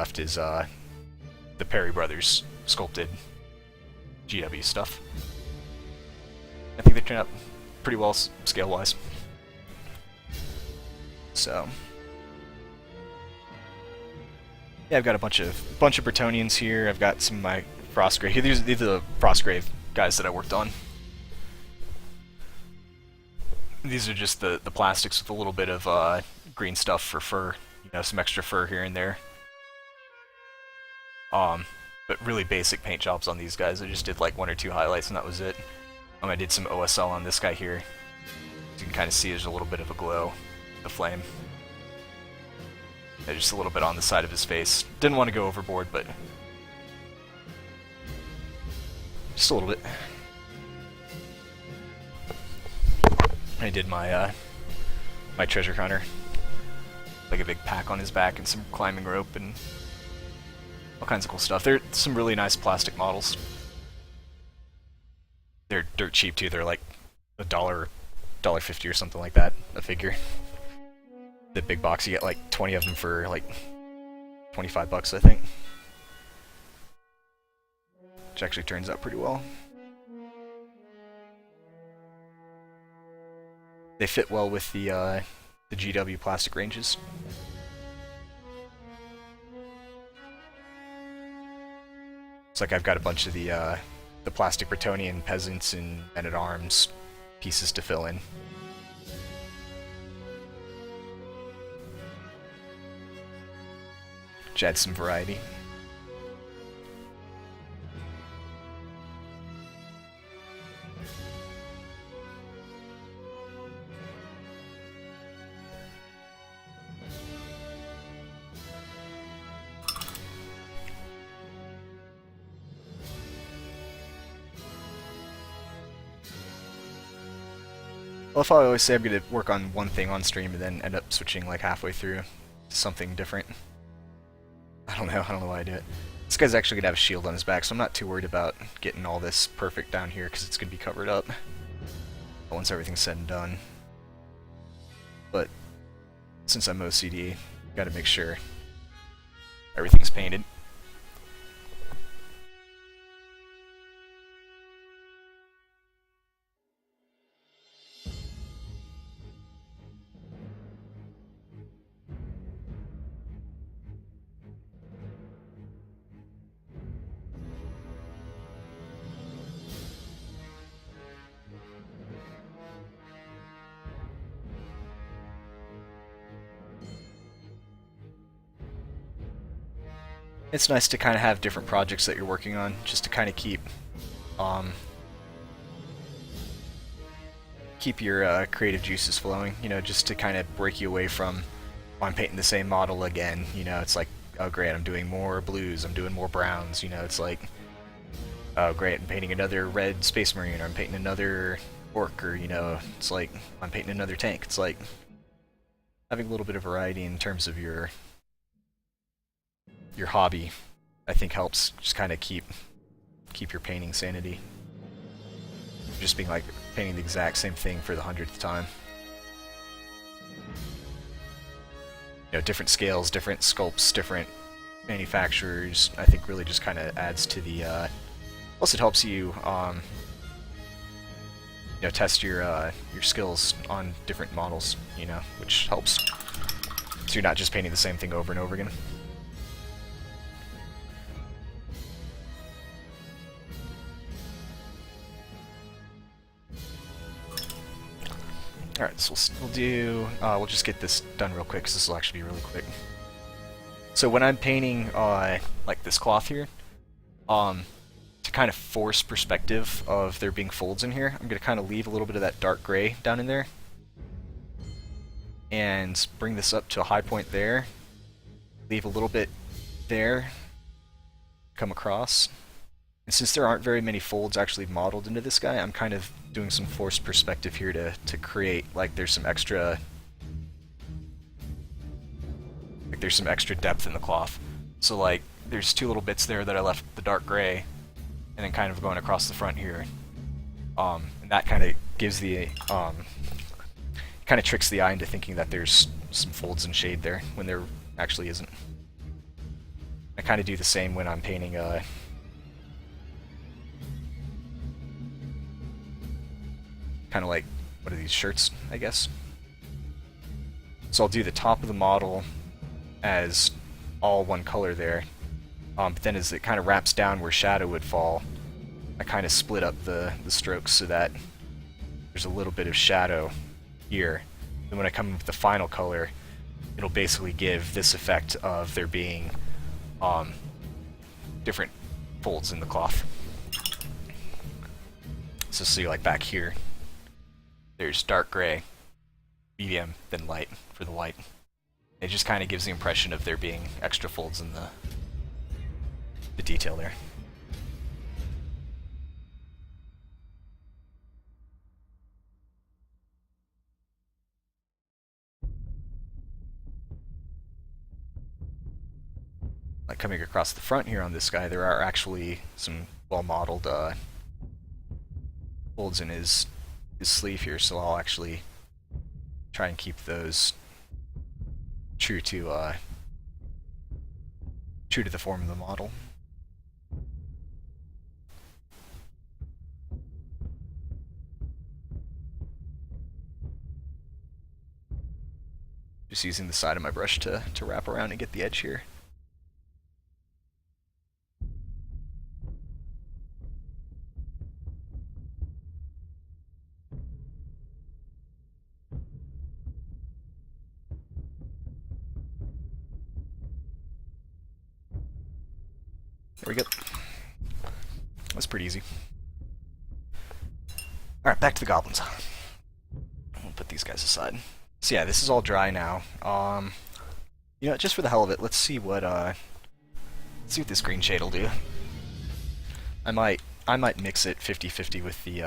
left is the Perry Brothers sculpted GW stuff. I think they turned out pretty well scale-wise. So yeah, I've got a bunch of Bretonnians here. I've got some of my Frostgrave. These are the Frostgrave guys that I worked on. These are just the plastics with a little bit of green stuff for fur. You know, some extra fur here and there. But really basic paint jobs on these guys. I just did like 1 or 2 highlights and that was it. I did some OSL on this guy here. As you can kind of see, there's a little bit of a glow, the flame. Yeah, just a little bit on the side of his face. Didn't want to go overboard, but just a little bit. I did my my treasure hunter, like a big pack on his back and some climbing rope and all kinds of cool stuff. They're some really nice plastic models. They're dirt cheap too. They're like $1.50 or something like that a figure. The big box, you get like 20 of them for like 25 bucks, I think. Which actually turns out pretty well. They fit well with the GW plastic ranges. It's like I've got a bunch of the plastic Bretonnian peasants and men-at-arms pieces to fill in. Which adds some variety. Well, if I always say I'm going to work on one thing on stream and then end up switching like halfway through to something different. I don't know why I do it. This guy's actually going to have a shield on his back, so I'm not too worried about getting all this perfect down here because it's going to be covered up once everything's said and done. But since I'm OCD, got to make sure everything's painted. It's nice to kind of have different projects that you're working on, just to kind of keep your creative juices flowing, you know, just to kind of break you away from, oh, I'm painting the same model again, you know, it's like, oh great, I'm doing more blues, I'm doing more browns, you know, it's like, oh great, I'm painting another red Space Marine, or I'm painting another orc, or, you know, it's like, I'm painting another tank. It's like having a little bit of variety in terms of your hobby, I think helps just kind of keep your painting sanity. Just being like painting the exact same thing for the 100th time. You know, different scales, different sculpts, different manufacturers, I think really just kind of adds to the, plus it helps you, you know, test your skills on different models, you know, which helps. So you're not just painting the same thing over and over again. Alright, so we'll just get this done real quick, because this will actually be really quick. So when I'm painting, like this cloth here, to kind of force perspective of there being folds in here, I'm going to kind of leave a little bit of that dark gray down in there, and bring this up to a high point there, leave a little bit there, come across. And since there aren't very many folds actually modeled into this guy, I'm kind of doing some forced perspective here to create, like, there's some extra depth in the cloth. So like there's 2 little bits there that I left the dark gray, and then kind of going across the front here. And that kind of gives the kind of tricks the eye into thinking that there's some folds and shade there when there actually isn't. I kind of do the same when I'm painting kind of like, what are these, shirts, I guess? So I'll do the top of the model as all one color there, but then as it kind of wraps down where shadow would fall, I kind of split up the strokes so that there's a little bit of shadow here. Then when I come in with the final color, it'll basically give this effect of there being different folds in the cloth. So see, like back here, there's dark gray, medium, then light for the white. It just kind of gives the impression of there being extra folds in the detail there. Like coming across the front here on this guy, there are actually some well-modeled folds in his sleeve here, so I'll actually try and keep those true to the form of the model. Just using the side of my brush to wrap around and get the edge here. There we go. That's pretty easy. Alright, back to the goblins. I'll put these guys aside. So yeah, this is all dry now. You know, just for the hell of it, let's see what this green shade will do. I might mix it 50-50 with the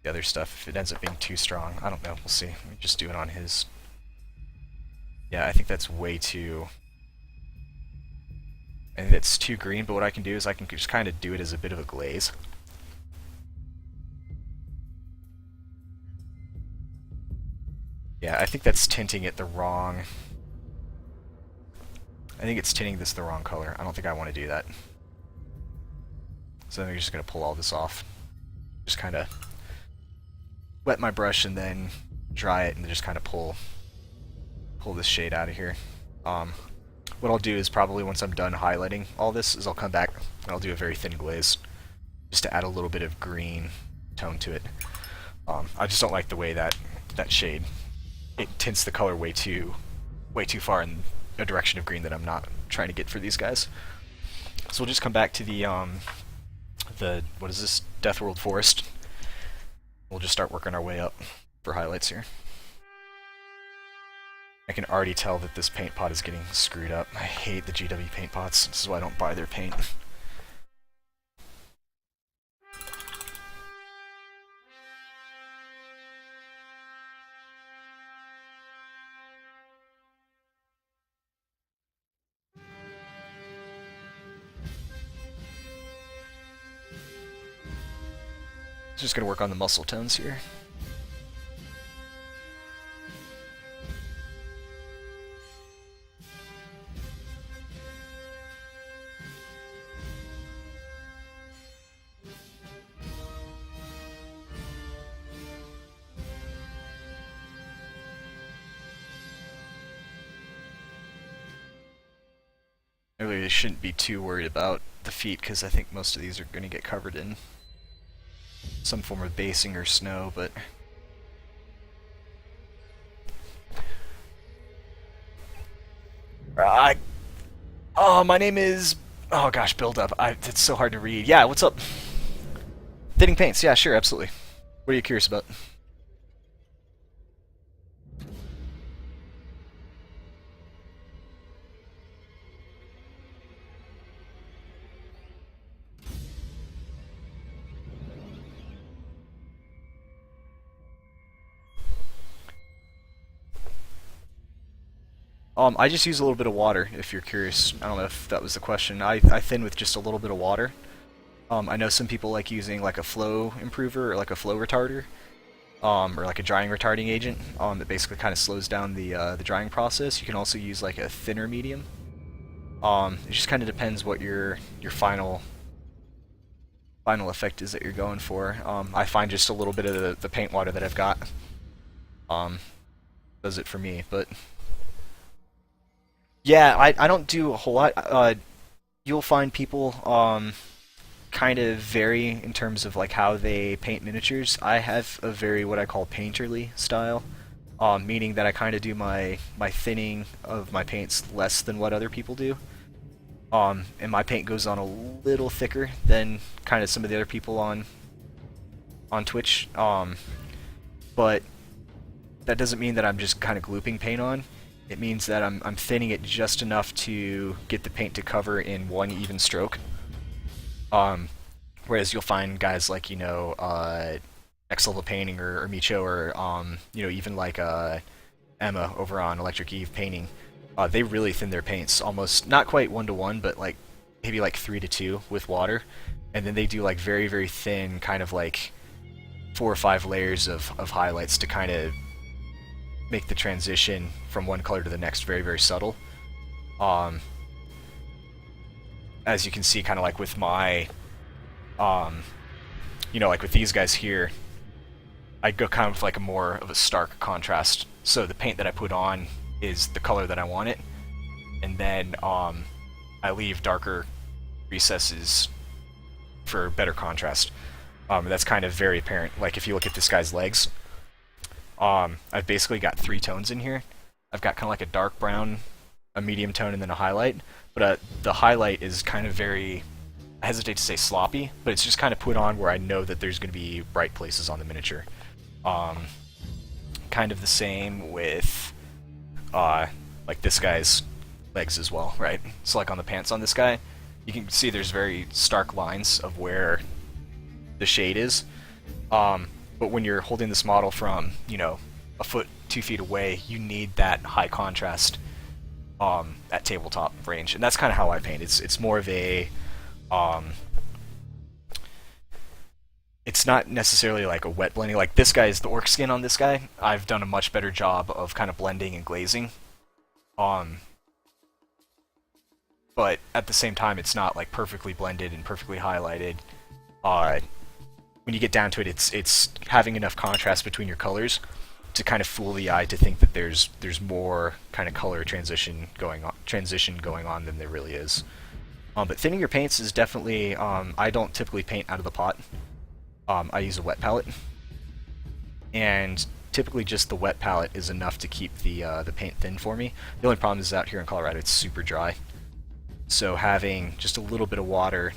other stuff if it ends up being too strong. I don't know, we'll see. Let me just do it on his. Yeah, I think that's way too. I think it's too green, but what I can do is I can just kind of do it as a bit of a glaze. Yeah, I think that's tinting it the wrong. I think it's tinting this the wrong color. I don't think I want to do that. So I'm just going to pull all this off. Just kind of wet my brush and then dry it and just kind of pull this shade out of here. What I'll do is probably once I'm done highlighting all this is I'll come back and I'll do a very thin glaze just to add a little bit of green tone to it. I just don't like the way that shade, it tints the color way too far in a direction of green that I'm not trying to get for these guys. So we'll just come back to the what is this, Deathworld Forest. We'll just start working our way up for highlights here. I can already tell that this paint pot is getting screwed up. I hate the GW paint pots. This is why I don't buy their paint. Just gonna work on the muscle tones here. I really shouldn't be too worried about the feet because I think most of these are going to get covered in some form of basing or snow, but oh, my name is, oh gosh, build up. It's so hard to read. Yeah, what's up? Thinning paints. Yeah, sure, absolutely. What are you curious about? I just use a little bit of water, if you're curious. I don't know if that was the question. I thin with just a little bit of water. I know some people like using like a flow improver or like a flow retarder, or like a drying retarding agent, that basically kind of slows down the drying process. You can also use like a thinner medium, It just kind of depends what your final effect is that you're going for. I find just a little bit of the paint water that I've got um, does it for me. But yeah, I don't do a whole lot. You'll find people kind of vary in terms of like how they paint miniatures. I have a very what I call painterly style, meaning that I kind of do my thinning of my paints less than what other people do. And my paint goes on a little thicker than kind of some of the other people on Twitch. But that doesn't mean that I'm just kind of glooping paint on. It means that I'm thinning it just enough to get the paint to cover in one even stroke. Whereas you'll find guys like, X Level Painting or Micho or, even like Emma over on Electric Eve Painting. They really thin their paints, almost, not quite 1-to-1, but like maybe like 3-to-2 with water. And then they do like very, very thin, kind of like 4 or 5 layers of highlights to kind of make the transition from one color to the next very, very subtle. As you can see, kind of like with my, like with these guys here, I go kind of like a more of a stark contrast. So the paint that I put on is the color that I want it, and then I leave darker recesses for better contrast. That's kind of very apparent. Like if you look at this guy's legs, I've basically got 3 tones in here. I've got kind of like a dark brown, a medium tone, and then a highlight. But the highlight is kind of very, I hesitate to say sloppy, but it's just kind of put on where I know that there's going to be bright places on the miniature. Kind of the same with like this guy's legs as well, right? So like on the pants on this guy, you can see there's very stark lines of where the shade is. But when you're holding this model from, a foot, 2 feet away, you need that high contrast at tabletop range, and that's kind of how I paint. It's more of a it's not necessarily like a wet blending. Like this guy's the orc skin on this guy. I've done a much better job of kind of blending and glazing. But at the same time, it's not like perfectly blended and perfectly highlighted. When you get down to it, it's having enough contrast between your colors to kind of fool the eye to think that there's more kind of color transition going on than there really is. But thinning your paints is definitely. I don't typically paint out of the pot. I use a wet palette, and typically just the wet palette is enough to keep the paint thin for me. The only problem is out here in Colorado it's super dry, so having just a little bit of water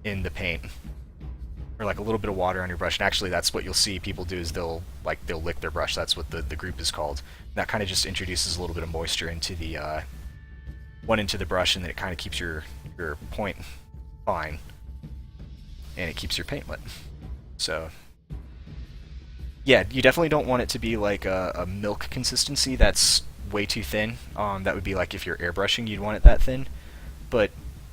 in the paint, or like a little bit of water on your brush, and actually that's what you'll see people do is they'll lick their brush. That's what the group is called. That kind of just introduces a little bit of moisture into the into the brush, and then it kind of keeps your point fine, and it keeps your paint wet. So yeah, you definitely don't want it to be like a milk consistency. That's way too thin. That would be like if you're airbrushing, you'd want it that thin. But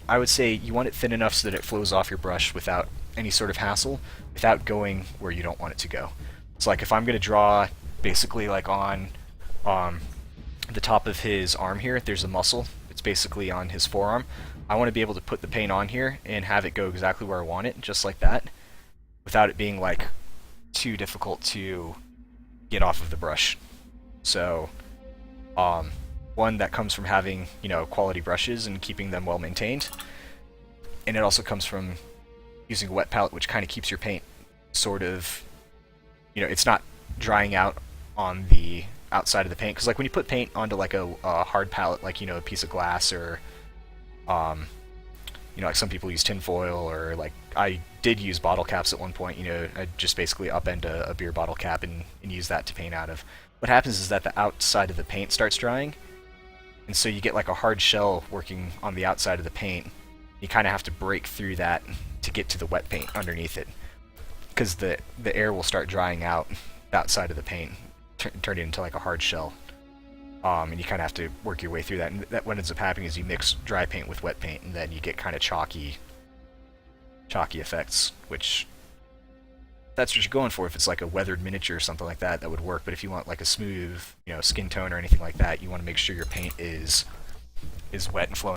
I would say you want it thin enough so that it flows off your brush without any sort of hassle, without going where you don't want it to go. So like if I'm going to draw basically like on the top of his arm here, there's a muscle. It's basically on his forearm. I want to be able to put the paint on here and have it go exactly where I want it, just like that, without it being like too difficult to get off of the brush. So one, that comes from having quality brushes and keeping them well maintained, and it also comes from using a wet palette, which kind of keeps your paint sort of, it's not drying out on the outside of the paint. Because like when you put paint onto like a hard palette, like a piece of glass, or like some people use tin foil, or like I did use bottle caps at one point. I just basically upend a beer bottle cap and use that to paint out of. What happens is that the outside of the paint starts drying, and so you get like a hard shell working on the outside of the paint. You kind of have to break through that to get to the wet paint underneath it, because the air will start drying out the outside of the paint, turn it into like a hard shell. And you kind of have to work your way through that. And that what ends up happening is you mix dry paint with wet paint, and then you get kind of chalky effects, which that's what you're going for. If it's like a weathered miniature or something like that, that would work. But if you want like a smooth, skin tone or anything like that, you want to make sure your paint is wet and flowing.